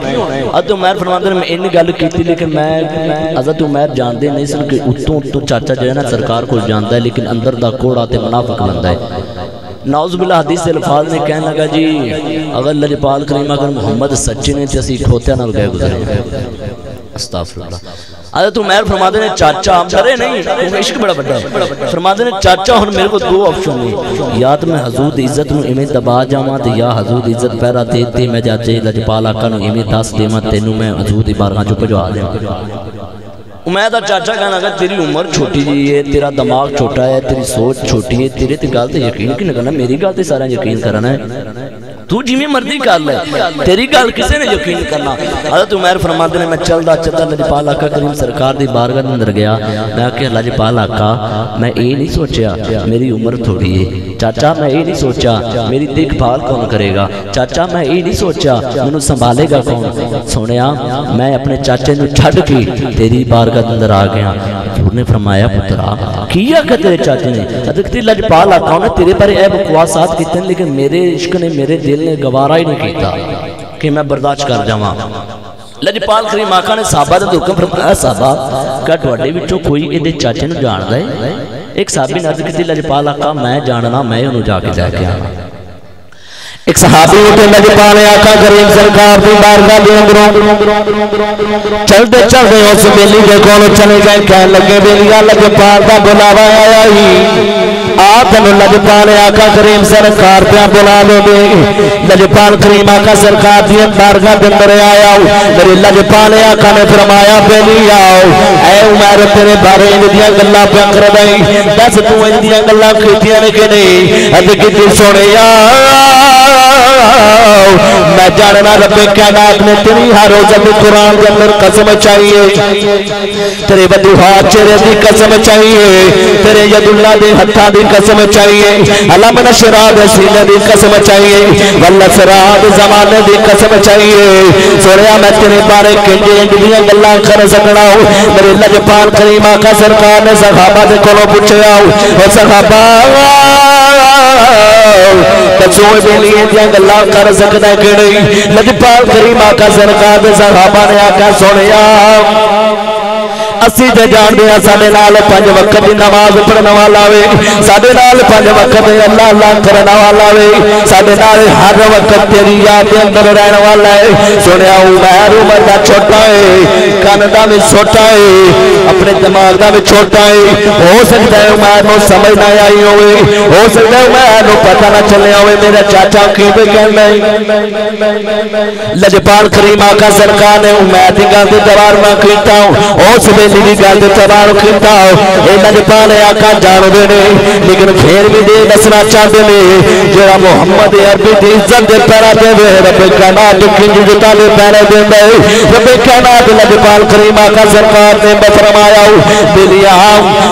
حضرت عمر فرماندے نے میں ان گل کیتی لیکن میں حضرت عمر جاندے نہیں سن کہ اتوں چاچا جو ہے نا سرکار کو جاندا ہے لیکن اندر دا کوڑا تے منافق بندا ہے نعوذ باللہ حدیث الفاظ نے کہنے لگا جی اگر لجپال کریم اگر محمد سچے نے تیسی کھوتیا نہ گئے گزرے استغفر اللہ حضرت عمر فرماتے ہیں چاچا ڈرے نہیں عشق بڑا بڑا فرماتے ہیں چاچا ہن میرے کو دو آپشن ہیں یا تو میں حضور دی عزت نو ایویں دبا جاواں تے یا حضور دی عزت پہرا دے تے میں چاچے لجپال آقا نو ایویں دس دیواں تینوں میں حضور دی بارگاہ چ پجوا دیواں عمر دا چاچا کہنا لگا تیری عمر چھوٹی جی ہے تیرا دماغ چھوٹا ہے تیری سوچ چھوٹی ہے تیرے تے گل تے یقین کی نہ کرنا میری گل تے سارا یقین کرنا ہے تو جی میں مرضی کر لے تیری گل کسے نے یقین کرنا حضرت عمر فرماتے ہیں میں چلدا لجپال آقا کریم سرکار دی بارگاہ دے اندر گیا میں کہ لجپال آقا میں اے نہیں سوچیا میری عمر تھوڑی ہے چاچا میں اے نہیں سوچا میری دیکھ بھال کون کرے گا چاچا میں اے نہیں سوچا مینوں سنبھالے گا کون سونیا میں اپنے چاچے نو چھڈ کے تیری بارگاہ دے اندر آ گیا حضور نے فرمایا پترا کیا کہ تیرے چاچے نے حضرت لجپال آقا نے تیرے پر اے بکواسات کیتے ہیں لیکن میرے عشق نے میرے دل نے گوارا ہی نہیں کیتا کہ میں برداشت کر جاواں لجپال کریم آقا نے صحابہ دے حکم فرمایا صحابہ کہ تواڈے وچوں کوئی ایدے چاچے نو جاندا ہے ایک صحابی نے عرض کیتی لجپال آقا میں جاننا میں انہوں جا کے لے کے آواں ایک صحابی تے لجپال آقا کریم سرکار دی بارگاہ دے اندروں چلدے اس بیلی دے کول چلے گئے کہن لگے بیلیا لجپال دا بلاوا آیا ہی آپ نے لجپال آقا کریم سرکار پہ بلا دو دے لجپال کریم آقا سرکار دی بارگاہ دے اندر آیا میرے لجپال آقا نے فرمایا بیلی آؤ اے عمر تیرے بارے اندیاں گلاں پہ کر دئی دس تو اندیاں گلاں کیتیاں نے کہ نہیں اد کیتی سونے میں جاننا رب کائنات نے تیری ہر روزہ بھی قرآن کے اندر قسم چاہیے تیرے بدوہا چہرے دی قسم چاہیے تیرے ید اللہ دی ہتھا دی قسم چاہیے علم نشرا دے سینے دی قسم چاہیے والنصرا دے زمانے دی قسم چاہیے سوریا میں تیرے بارے کنجے انجلیاں گلاں کر سکنا ہوں میرے لجپال کریم آقا سرکار نے صحابہ دے کولوں پوچھیا او صحابہ کچھوئے دے لیے دیا گلاں کر سکتا ہے کہ نہیں لجپال کریم آقا سرکار دے صحابہ نے آقا سنیا اسی تے جان دیا ساڑے نال 5 وقت دی نماز پڑھنا والا وے ساڑے نال 5 وقت دی اللہ اللہ کرنا والا وے ساڑے نال ہر وقت تیری یاد دے اندر رہن والا ہے سنیا عمر عمر دا چھوٹا ہے کان دا بھی چھوٹا ہے اپنے دماغ دا بھی چھوٹا ہے ہو سکتا ہے عمر نو سمجھ نہ آئی ہوئے ہو سکتا ہے عمر نو پتہ نہ چلے ہوئے میرا چاچا کی بھی کہنا ہے لجپال کریم آقا سرکار نے عمر دی گل تے دوار میں کیتا ہوں اس ویلے دی گل تے دوار کیتا ہوں اے لجپال آقا جان دے نے لیکن پھر بھی دے دسنا چاہتے نے جڑا محمد عربی دی عزت دے پیرا دے رب کائنات کنج جتا دے پیرا دے رب کائنات لجپال کریم آقا سرکار نے فرمایا دلیا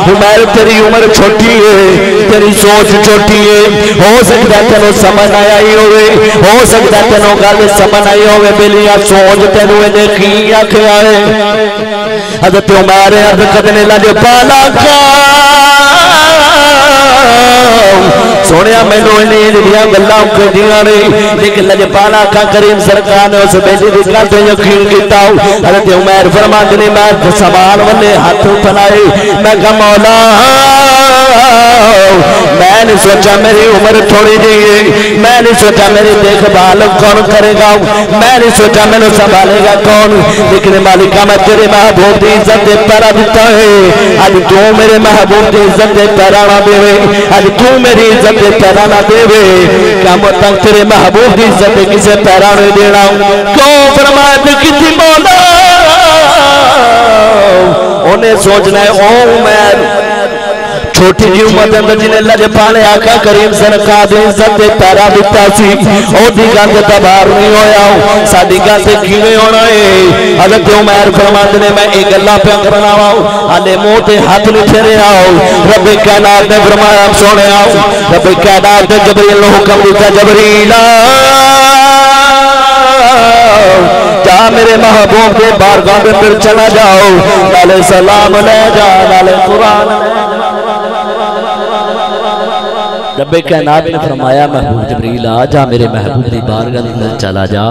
عمر تیری عمر چھوٹی ہے تیری سوچ چھوٹی ہے ہو سکتا ہے تینوں سمجھ نہ آئی ہوئے ہو سکتا ہے تینوں گل سمجھ آئی ہوئے بلیا سوچ تینوں نے کی آکھیا ہے حضرت عمر عرض کرنے لجپال آقا سونیا مینوں انہیں دیاں گلاں کردیاں نے لیکن لجپال آقا کریم سرکار نے اس بیٹی دی گل تے یقین کیتا حضرت عمر فرماندے نے میں سوال والے ہاتھ پھیلائے میں کہا مولا میں نے سوچا میری عمر تھوڑی جی ہے میں نے سوچا میری دیکھ بھال کون کرے گا میں نے سوچا میں نے سنبھالے گا کون لیکن مالکہ میں تیرے محبوب دی عزت دے پیرا دیتا ہے آج تو میرے محبوب دی عزت دے پیرا نہ دے آج تو میری عزت دے پیرا نہ دے قیامت تک تیرے محبوب دی عزت دے کسے پیرا نہیں دینا کیوں فرمایا تے کسی مولا انہیں سوچنا ہے او عمر چھوٹی جی امت اندر جنہیں لجپال آقا کریم سرکار دی عزت دے پیرا دیتا سی او دی گل تے تبار نہیں ہویا ساڈی گل تے کیویں ہونا ہے حضرت عمر فرماندے نے میں ایک گلاں پہ کرنا وا ہلے منہ تے ہاتھ نہیں پھیریا رب کائنات نے فرمایا سنیا رب کائنات نے جبریل نو حکم دیتا جبریل جا میرے محبوب کے بارگاہ میں پھر چلا جاؤ نالے سلام لے جا نالے قرآن رب کائنات نے فرمایا محبوب جبریل آ جا میرے محبوب دی بارگاہ میں چلا جا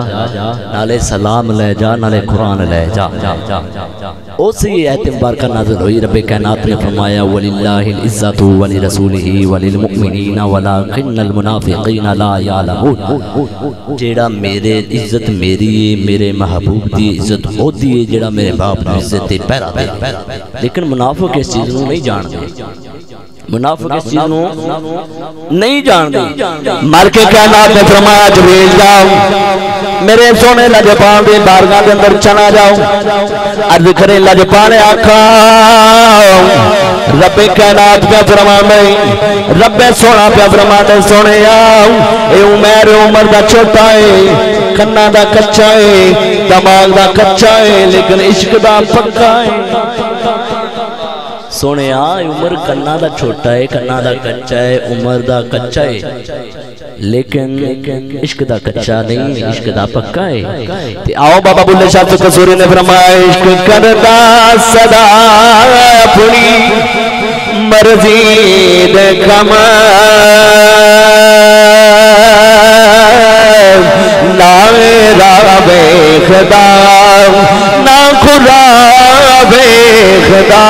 نالے سلام لے جا نالے قرآن لے جا اسی آیت مبارکہ نازل ہوئی رب کائنات نے فرمایا وَلِلَّهِ الْعِزَّةُ وَلِرَسُولِهِ وَلِلْمُؤْمِنِينَ وَلَكِنَّ الْمُنَافِقِينَ لَا يَعْلَمُونَ جیڑا میرے عزت میری ہے میرے محبوب دی عزت ہو دی ہے جیڑا میرے باپ دی عزت تے پیرا دے لیکن منافق اس چیز نو نہیں جان دے منافق اس چیز نو نہیں جان دے مر کے کائنات نے فرمایا جبریل جاؤ میرے سونے لجپال دی بارگاہ دے اندر چلا جاؤ عرض کرے لجپال آقا رب کائنات پہ فرماندے رب سونا پہ فرماندے سونے آؤ اے عمر عمر دا چھوٹا ہے کنا دا کچا ہے دماغ دا کچا ہے لیکن عشق دا پکا ہے سونے عمر کنا دا چھوٹا ہے کنا دا کچا ہے عمر دا کچا ہے لیکن عشق دا کچا نہیں عشق دا پکا ہے آؤ بابا بلے شاہ قصوری نے فرمایا عشق کردا صدا اپنی مرضی دے کما نہ میرا بے خدا نہ خدا بے خدا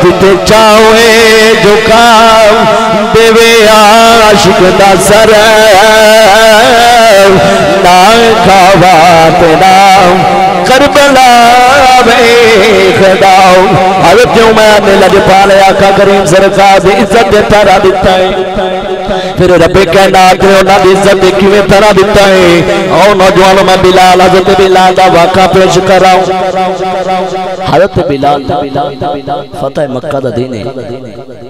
جتے چاہوے جو کام دیوے عاشق دا سر نہ کھاوات نام کربلا بے خدا حضرت عمر نے لجپال آقا کریم سرکار دی عزت دے پیرا دیتا ہے پھر رب کائنات نے انہاں دی عزت دے کیویں پیرا دیتا ہے او نوجوانوں میں بلال حضرت بلال دا واقعہ پیش کراؤں حضرت بلال فتح مکہ دا دین ہے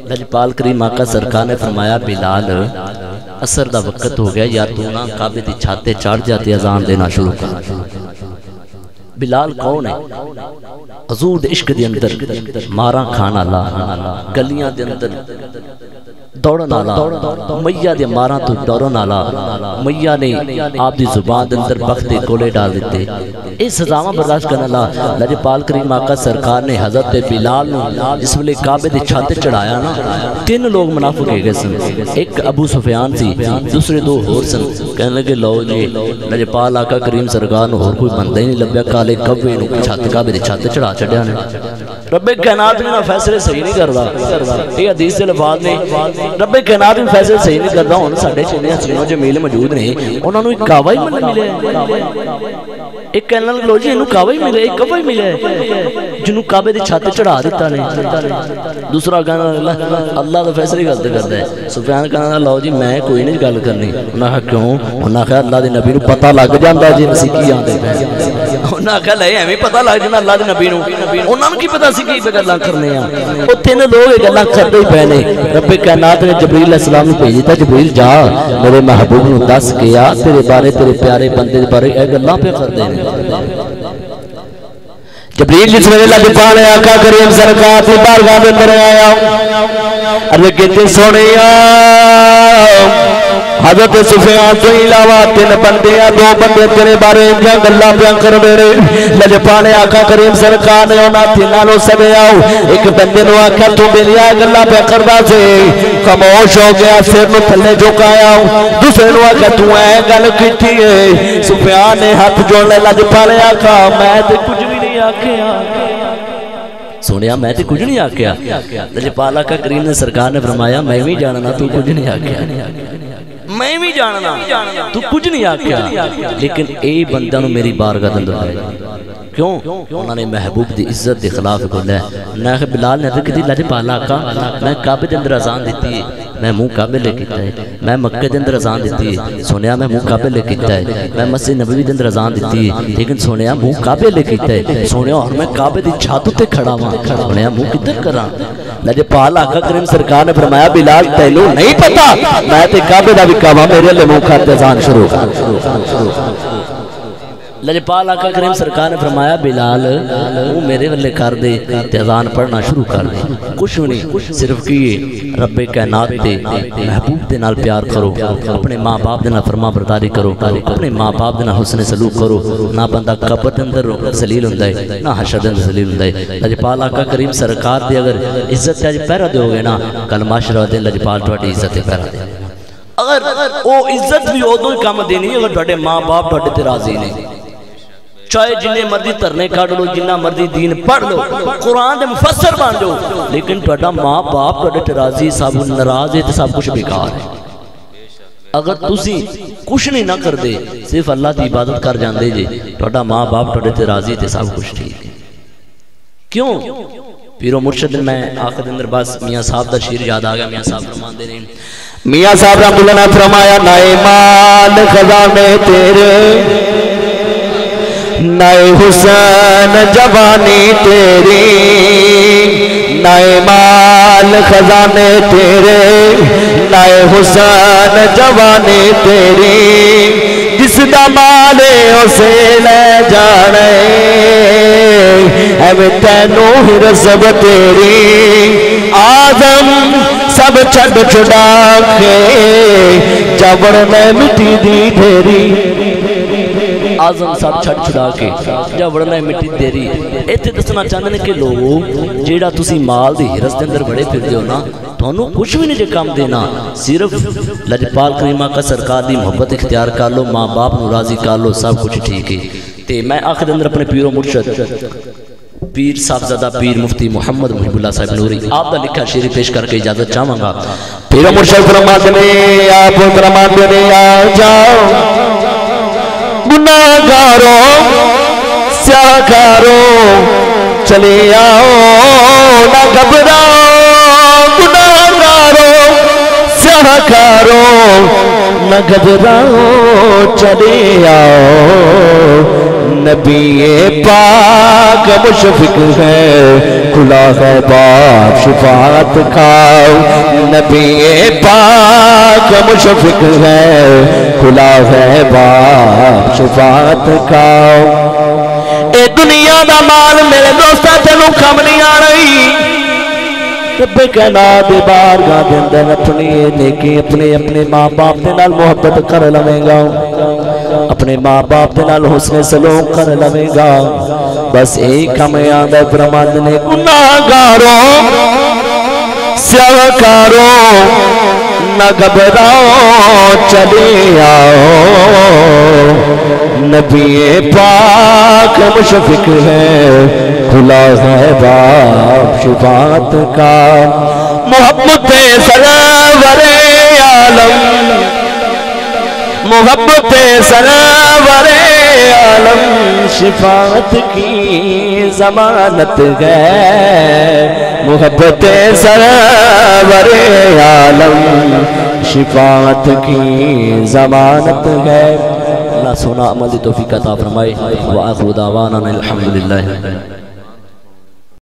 لجپال کریم آقا سرکار نے فرمایا بلال اثر دا وقت ہو گیا یار تو نا کعبے دی چھاتے چڑھ جاتے اذان دینا شروع کر بلال کون ہے حضور دے عشق دے اندر ماراں کھانا لا گلیاں دے اندر دوڑن والا میاں دے ماراں تو ڈرن والا میاں نے آپ دی زبان دے اندر بخت دے گولے ڈال دیتے اے سزاواں برداشت کرن والا لجپال کریم آقا سرکار نے حضرت بلال نو جس ویلے کعبے دے چھت چڑھایا نا 3 لوگ منافق ہو گئے سن ایک ابو سفیان سی دوسرے 2 اور سن کہنے لگے لو جی لجپال آقا کریم سرکار نو اور کوئی بندہ ہی نہیں لبیا کالے کبے نو چھت کعبے دے چھت چڑھا چھڈیا نے رب کائنات نے فیصلے صحیح نہیں کردا یہ حدیث دے الفاظ نے رب کائنات میں فیصلے صحیح نہیں کردا ہن ساڈے چنے حسینوں جمیل موجود نے انہاں نو ایک کعبہ ہی ملے ایک کہنے لگو جی انہوں کعبہ ہی ملے ایک کعبہ ہی ملے جنہوں کعبے دی چھت چڑھا دیتا نہیں دوسرا کہنا اللہ دا فیصلے غلط کرتا ہے سفیان کہنا لو جی میں کوئی نہیں گل کرنی انہاں کہا کیوں انہاں کہا اللہ دے نبی نو پتہ لگ جاندا جی اسی کی آندے انہاں کہا لے ایویں پتہ لگ جاندا اللہ دے نبی نو انہاں نوں کی پتہ سی کی گلاں کرنے آ او 3 لوگ گلاں کردے ہی پے نے رب کائنات نے جبریل علیہ السلام نو بھیجتا جبریل جا میرے محبوب نو دس کے آ تیرے بارے تیرے پیارے بندے دے بارے اے گلاں پہ کردے نے جبریل جس ویلے لجپال آقا کریم سرکار دی بارگاہ دے اندر آیا عرض کیتی سونیا حضرت سفیان تو علاوہ 3 بندے 2 بندے تیرے بارے انجاں گلاں بیان کر میرے لجپال آقا کریم سرکار نے انہاں 3 نوں سدیا ایک بندے نو آکھیا تو میری گلاں بیان کردا سی خاموش ہو گیا سر نو تھلے جھکایا دوسرے نو آکھیا تو اے گل کیتی ہے سفیان نے ہاتھ جوڑ لے لجپال آقا میں تے کچھ بھی نہیں آکھیا سونیا میں تے کچھ نہیں آکھیا لجپال آقا کریم نے سرکار نے فرمایا میں بھی جاننا تو کچھ نہیں آکھیا میں بھی جاننا تو کچھ نہیں آکھیا لیکن اے بندہ نو میری بارگاہ اندر ہے کیوں انہوں نے محبوب دی عزت دے خلاف بولا ہے نہ کہ بلال نے عرض کی لجپال آقا میں کعبے دے اندر اذان دیتی ہے میں منہ کعبے لے کیتا ہے میں مکے دے اندر اذان دیتی ہے سونیا میں منہ کعبے لے کیتا ہے میں مسجد نبوی دے اندر اذان دیتی ہے لیکن سونیا منہ کعبے لے کیتا ہے سونیا اور میں کعبے دی چھت تے کھڑا ہاں سونیا منہ کدھر کراں لجپال آقا کریم سرکار نے فرمایا بلال تینوں نہیں پتا میں تے کعبے دا بھی کعبہ میرے لے منہ کھاتے اذان شروع کر لجپال آقا کریم سرکار نے فرمایا بلال وہ میرے والے کر دے اذان پڑھنا شروع کر دے کچھ نہیں صرف کیے رب کائنات دے محبوب دے نال پیار کرو اپنے ماں باپ دے نال فرما برداری کرو اپنے ماں باپ دے نال حسن سلوک کرو نہ بندہ قبر دے اندر ذلیل ہوندا ہے نہ حشر دے اندر ذلیل ہوندا ہے لجپال آقا کریم سرکار دی اگر عزت اج پہرا دیو گے نا کل معاشرہ دے لجپال تہاڈی عزت پہرا دے اگر او عزت بھی اودوں ہی کم دینی اگر تہاڈے ماں باپ تہاڈے تے راضی نہیں چاہے جنہیں مرضی ترنے کاٹ لو جنہ مرضی دین پڑھ لو قرآن دے مفسر بن جاؤ لیکن تہاڈا ماں باپ تہاڈے راضی سب ناراض ہے تے سب کچھ بیکار ہے اگر تسی کچھ نہیں نہ کر دے صرف اللہ دی عبادت کر جاندے جے تہاڈا ماں باپ تہاڈے راضی تے سب کچھ ٹھیک ہے کیوں پیرو مرشد میں آخر اندر بس میاں صاحب دا شعر یاد آ گیا میاں صاحب فرماندے نے میاں صاحب رحمۃ اللہ نے فرمایا نئے مال خزانے تیرے نئے حسین جوانی تیری نئے مال خزانے تیرے نئے حسین جوانی تیری جس دا مالے اسے لے جانے اے تینوں ہی رسب تیری آدم سب چھڑ چھڑا کے جبر میں مٹی دی ڈھیری آزم سب چھڑ چھڑا کے جب وڑنا ہے مٹی دیری ایتھے دسنا چاہتے ہیں کہ لوگو جیڑا تسی مال دی حرس دے اندر بڑے پھر دیو نا تو انہوں کچھ بھی نہیں جے کام دینا صرف لجپال کریم آقا سرکار دی محبت اختیار کر لو ماں باپ نو راضی کر لو سب کچھ ٹھیک ہے تے میں آخر اندر اپنے پیرو مرشد پیر صاحبزادہ پیر مفتی محمد محب اللہ صاحب نوری آپ دا لکھا شعری پیش کر کے اجازت چاہوں گا پیرو مرشد فرماتے نے آپ فرماتے نے آ جاؤ گناہگاروں سیاہکاروں چلے آؤ نہ گھبراؤ گناہگاروں سیاہکاروں نہ گھبراؤ چلے آؤ نبی پاک مشفق ہے کھلا ہے باب شفاعت کا نبی پاک مشفق ہے کھلا ہے باب شفاعت کا اے دنیا دا مال میرے دوستا تینوں کم نہیں آ رہی رب کائنات دی بارگاہ دے اندر اپنی نیکی اپنے ماں باپ دے نال محبت کر لویں گا اپنے ماں باپ دے نال حسن سلوک کر لویں گا بس ایک کم آندا ہے فرماتے نے گناہگاروں سیاہکاروں نہ گھبراؤ چلے آؤ نبی پاک مشفق ہے کھلا ہے باب شفاعت کا محبت سرور عالم محبت سرور عالم شفاعت کی ضمانت ہے محبت سرور عالم شفاعت کی ضمانت ہے اللہ سونا عمل توفیق عطا فرمائے وآخر دعوانا الحمدللہ